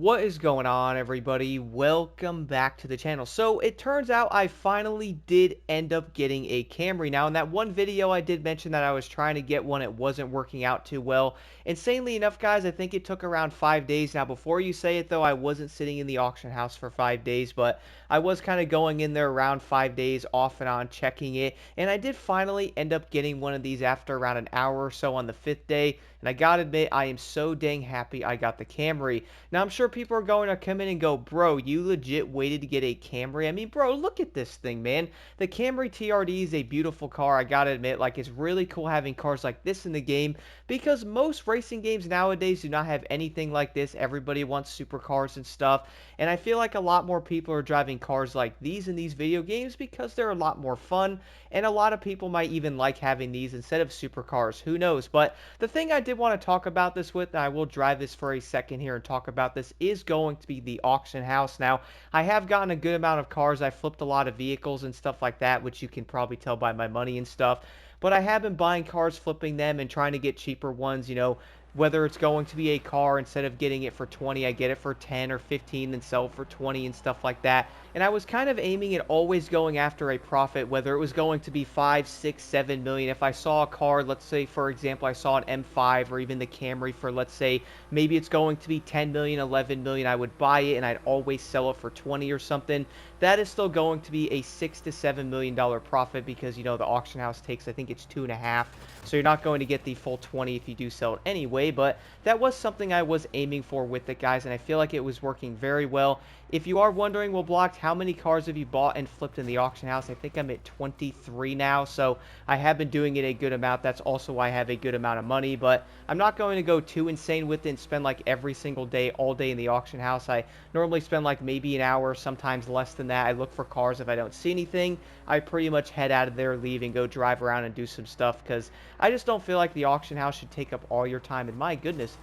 What is going on, everybody? Welcome back to the channel. So it turns out I finally did end up getting a Camry. Now in that one video I did mention that I was trying to get one. It wasn't working out too well. Insanely enough, guys, I think it took around 5 days. Now before you say it though, I wasn't sitting in the auction house for 5 days, but I was kind of going in there around 5 days off and on checking it, and I did finally end up getting one of these after around an hour or so on the 5th day. And I gotta admit, I am so dang happy I got the Camry. Now, I'm sure people are going to come in and go, bro, you legit waited to get a Camry? I mean, bro, look at this thing, man. The Camry TRD is a beautiful car, I gotta admit. Like, it's really cool having cars like this in the game because most racing games nowadays do not have anything like this. Everybody wants supercars and stuff. And I feel like a lot more people are driving cars like these in these video games because they're a lot more fun. And a lot of people might even like having these instead of supercars. Who knows? But the thing I did want to talk about this with, and I will drive this for a second here and talk about this, is going to be the auction house. Now, I have gotten a good amount of cars. I flipped a lot of vehicles and stuff like that, which you can probably tell by my money and stuff. But I have been buying cars, flipping them, and trying to get cheaper ones, whether it's going to be a car, instead of getting it for 20, I get it for 10 or 15, then sell it for 20 and stuff like that. And I was kind of aiming at always going after a profit, whether it was going to be 5, 6, 7 million. If I saw a car, let's say, for example, I saw an M5 or even the Camry for, let's say, maybe it's going to be 10 million, 11 million, I would buy it and I'd always sell it for 20 or something. That is still going to be a $6 to $7 million profit because, the auction house takes, I think it's 2.5. So you're not going to get the full 20 if you do sell it anyway. But that was something I was aiming for with it, guys, and I feel like it was working very well. If you are wondering, well, Blocked, how many cars have you bought and flipped in the auction house? I think I'm at 23 now, so I have been doing it a good amount. That's also why I have a good amount of money, but I'm not going to go too insane with it and spend like every single day, all day in the auction house. I normally spend like maybe an hour, sometimes less than that. I look for cars. If I don't see anything, I pretty much head out of there, leave, and go drive around and do some stuff because I just don't feel like the auction house should take up all your time. And my goodness,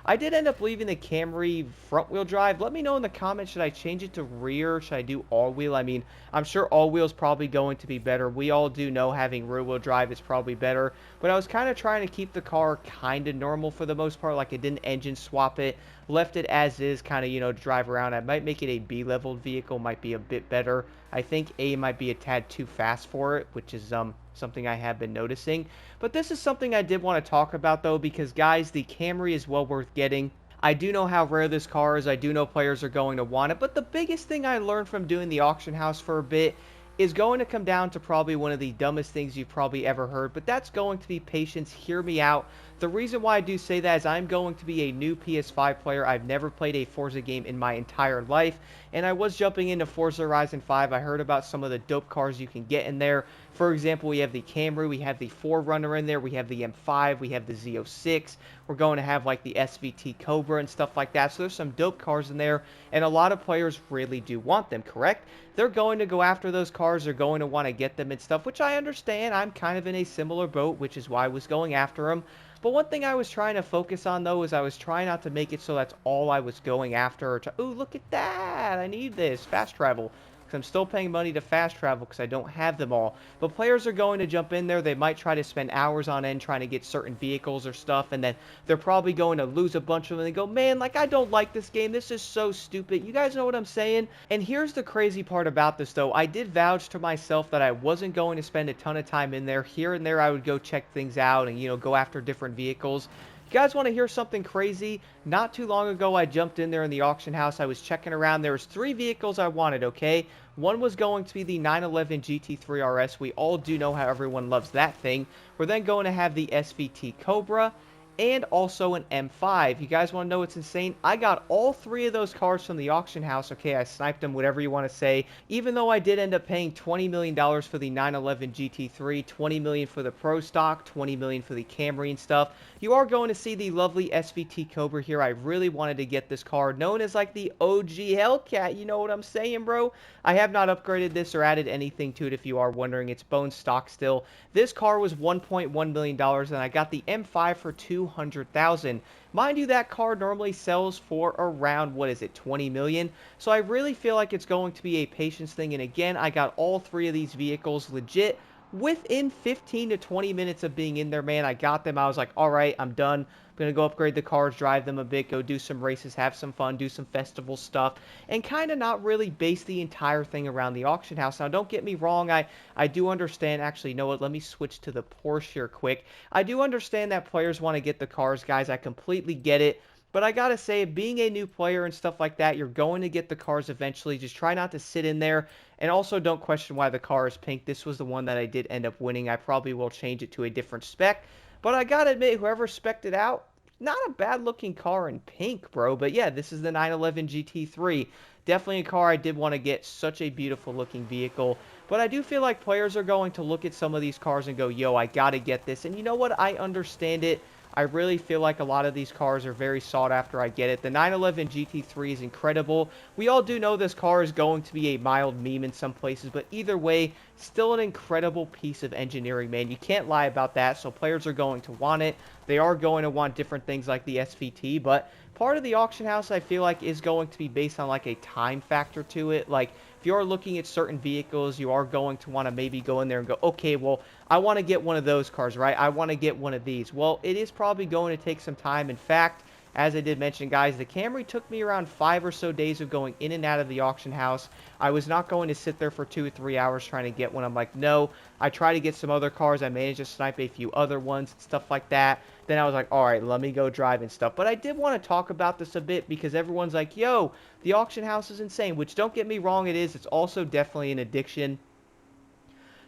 I did end up leaving the Camry front-wheel drive. Let me know in the comments, should I change it to rear? Should I do all-wheel? I mean, I'm sure all-wheel is probably going to be better. We all do know having rear-wheel drive is probably better. But I was kind of trying to keep the car kind of normal for the most part. Like, I didn't engine swap it. Left it as is, kind of, to drive around. I might make it a B-leveled vehicle. Might be a bit better. I think A might be a tad too fast for it, which is something I have been noticing. But this is something I did want to talk about, though, because, guys, the Camry is well worth getting. I do know how rare this car is. I do know players are going to want it. But the biggest thing I learned from doing the auction house for a bit is going to come down to probably one of the dumbest things you've probably ever heard, but that's going to be patience. Hear me out. The reason why I do say that is I'm going to be a new PS5 player. I've never played a Forza game in my entire life, and I was jumping into Forza Horizon 5. I heard about some of the dope cars you can get in there. For example, we have the Camry, we have the 4Runner in there, we have the M5, we have the Z06. We're going to have like the SVT Cobra and stuff like that. So there's some dope cars in there, and a lot of players really do want them, correct? They're going to go after those cars. They're going to want to get them and stuff, which I understand. I'm kind of in a similar boat, which is why I was going after them. But one thing I was trying to focus on, though, is I was trying not to make it so that's all I was going after. Ooh, look at that. I need this. Fast travel. Because I'm still paying money to fast travel because I don't have them all. But players are going to jump in there. They might try to spend hours on end trying to get certain vehicles or stuff. And then they're probably going to lose a bunch of them. And they go, man, like, I don't like this game. This is so stupid. You guys know what I'm saying? And here's the crazy part about this, though. I did vouch to myself that I wasn't going to spend a ton of time in there. Here and there, I would go check things out and, go after different vehicles. You guys want to hear something crazy? Not too long ago, I jumped in there in the auction house. I was checking around. There was 3 vehicles I wanted, okay? One was going to be the 911 GT3 RS. We all do know how everyone loves that thing. We're then going to have the SVT Cobra and also an M5. You guys want to know what's insane? I got all 3 of those cars from the auction house. Okay, I sniped them, whatever you want to say. Even though I did end up paying $20 million for the 911 GT3, $20 million for the Pro Stock, $20 million for the Camry and stuff. You are going to see the lovely SVT Cobra here. I really wanted to get this car, known as like the OG Hellcat. You know what I'm saying, bro? I have not upgraded this or added anything to it, if you are wondering. It's bone stock still. This car was $1.1 million, and I got the M5 for $200,000. Mind you, that car normally sells for around, what is it, 20 million? So I really feel like it's going to be a patience thing. And again, I got all 3 of these vehicles legit within 15 to 20 minutes of being in there, man, I got them. I was like, all right, I'm done. I'm going to go upgrade the cars, drive them a bit, go do some races, have some fun, do some festival stuff, and kind of not really base the entire thing around the auction house. Now, don't get me wrong. I do understand. Actually, you know what? Let me switch to the Porsche here quick. I do understand that players want to get the cars, guys. I completely get it. But I gotta say, being a new player and stuff like that, you're going to get the cars eventually. Just try not to sit in there. And also, don't question why the car is pink. This was the one that I did end up winning. I probably will change it to a different spec. But I gotta admit, whoever spec'd it out, not a bad looking car in pink, bro. But yeah, this is the 911 GT3. Definitely a car I did want to get. Such a beautiful looking vehicle. But I do feel like players are going to look at some of these cars and go, yo, I gotta get this. And you know what? I understand it. I really feel like a lot of these cars are very sought after. I get it. The 911 GT3 is incredible. We all do know this car is going to be a mild meme in some places, but either way, still an incredible piece of engineering, man. You can't lie about that, so players are going to want it. They are going to want different things like the SVT, but part of the auction house, I feel like, is going to be based on like a time factor to it. Like, if you're looking at certain vehicles, you are going to want to maybe go in there and go, okay, well, I want to get one of those cars, right? I want to get one of these. Well, it is probably going to take some time. In fact, as I did mention, guys, the Camry took me around 5 or so days of going in and out of the auction house. I was not going to sit there for 2 or 3 hours trying to get one. I'm like, no. I tried to get some other cars. I managed to snipe a few other ones and stuff like that. Then I was like, all right, let me go drive and stuff. But I did want to talk about this a bit because everyone's like, yo, the auction house is insane, which don't get me wrong, it is. It's also definitely an addiction.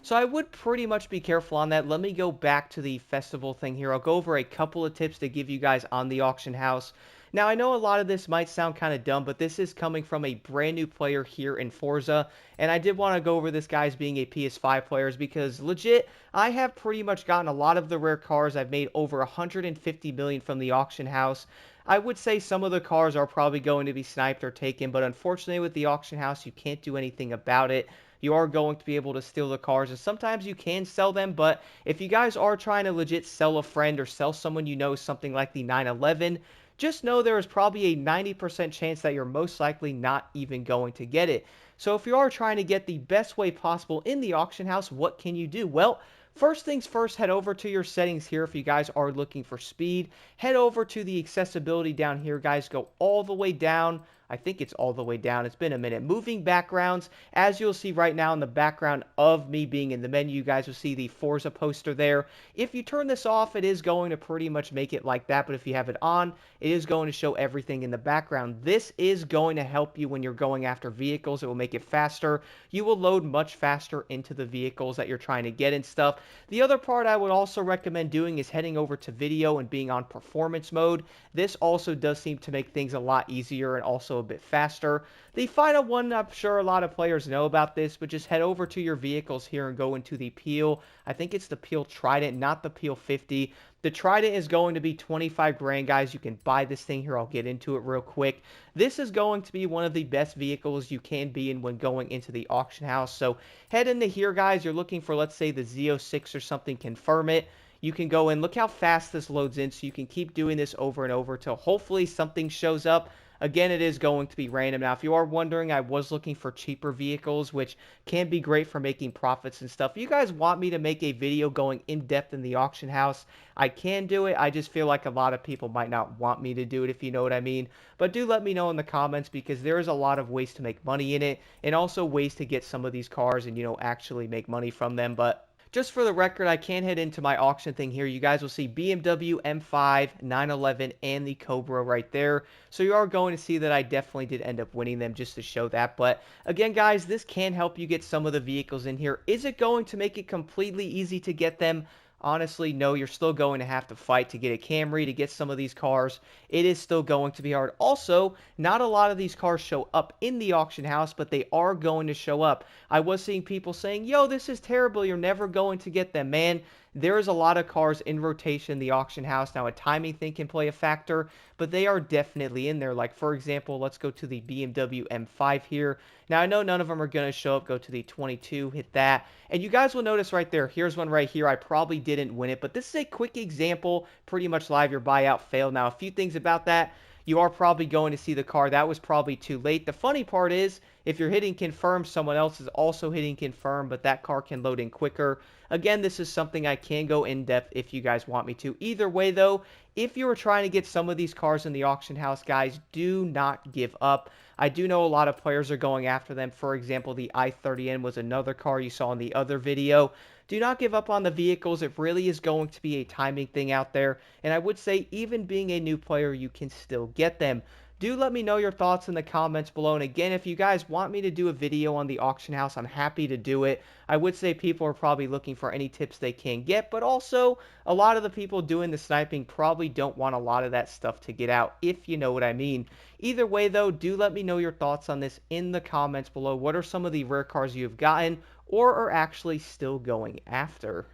So I would pretty much be careful on that. Let me go back to the festival thing here. I'll go over a couple of tips to give you guys on the auction house. Now, I know a lot of this might sound kind of dumb, but this is coming from a brand new player here in Forza. And I did want to go over this guy's being a PS5 player because legit, I have pretty much gotten a lot of the rare cars. I've made over 150 million from the auction house. I would say some of the cars are probably going to be sniped or taken, but unfortunately with the auction house, you can't do anything about it. You are going to be able to steal the cars, and sometimes you can sell them, but if you guys are trying to legit sell a friend or sell someone you know something like the 911, just know there is probably a 90% chance that you're most likely not even going to get it. So if you are trying to get the best way possible in the auction house, what can you do? Well, first things first, head over to your settings here if you guys are looking for speed. Head over to the accessibility down here, guys. Go all the way down. I think it's all the way down. It's been a minute. Moving backgrounds. As you'll see right now in the background of me being in the menu, you guys will see the Forza poster there. If you turn this off, it is going to pretty much make it like that. But if you have it on, it is going to show everything in the background. This is going to help you when you're going after vehicles. It will make it faster. You will load much faster into the vehicles that you're trying to get and stuff. The other part I would also recommend doing is heading over to video and being on performance mode. This also does seem to make things a lot easier and also a bit faster. The final one, I'm sure a lot of players know about this, but just head over to your vehicles here and go into the Peel. I think it's the Peel Trident, not the Peel 50. The Trident is going to be 25 grand, guys. You can buy this thing here. I'll get into it real quick. This is going to be one of the best vehicles you can be in when going into the auction house. So head into here, guys. You're looking for, let's say, the Z06 or something. Confirm it. You can go in. Look how fast this loads in. So you can keep doing this over and over till hopefully something shows up. Again, it is going to be random. Now, if you are wondering, I was looking for cheaper vehicles, which can be great for making profits and stuff. If you guys want me to make a video going in-depth in the auction house, I can do it. I just feel like a lot of people might not want me to do it, if you know what I mean. But do let me know in the comments because there is a lot of ways to make money in it and also ways to get some of these cars and, you know, actually make money from them. But just for the record, I can head into my auction thing here. You guys will see BMW M5, 911, and the Cobra right there. So you are going to see that I definitely did end up winning them just to show that. But again, guys, this can help you get some of the vehicles in here. Is it going to make it completely easy to get them? Honestly, no, you're still going to have to fight to get a Camry, to get some of these cars. It is still going to be hard. Also, not a lot of these cars show up in the auction house, but they are going to show up. I was seeing people saying, yo, this is terrible. You're never going to get them, man. There is a lot of cars in rotation in the auction house. Now, a timing thing can play a factor, but they are definitely in there. Like, for example, let's go to the BMW M5 here. Now, I know none of them are going to show up. Go to the 22, hit that. And you guys will notice right there, here's one right here. I probably didn't win it, but this is a quick example. Pretty much live, your buyout failed. Now, a few things about that. You are probably going to see the car. That was probably too late. The funny part is, if you're hitting confirm, someone else is also hitting confirm, but that car can load in quicker. Again, this is something I can go in depth if you guys want me to. Either way though, if you are trying to get some of these cars in the auction house, guys, do not give up. I do know a lot of players are going after them. For example, the i30N was another car you saw in the other video. Do not give up on the vehicles. It really is going to be a timing thing out there. And I would say even being a new player, you can still get them. Do let me know your thoughts in the comments below. And again, if you guys want me to do a video on the auction house, I'm happy to do it. I would say people are probably looking for any tips they can get, but also a lot of the people doing the sniping probably don't want a lot of that stuff to get out, if you know what I mean. Either way though, do let me know your thoughts on this in the comments below. What are some of the rare cars you've gotten or are actually still going after?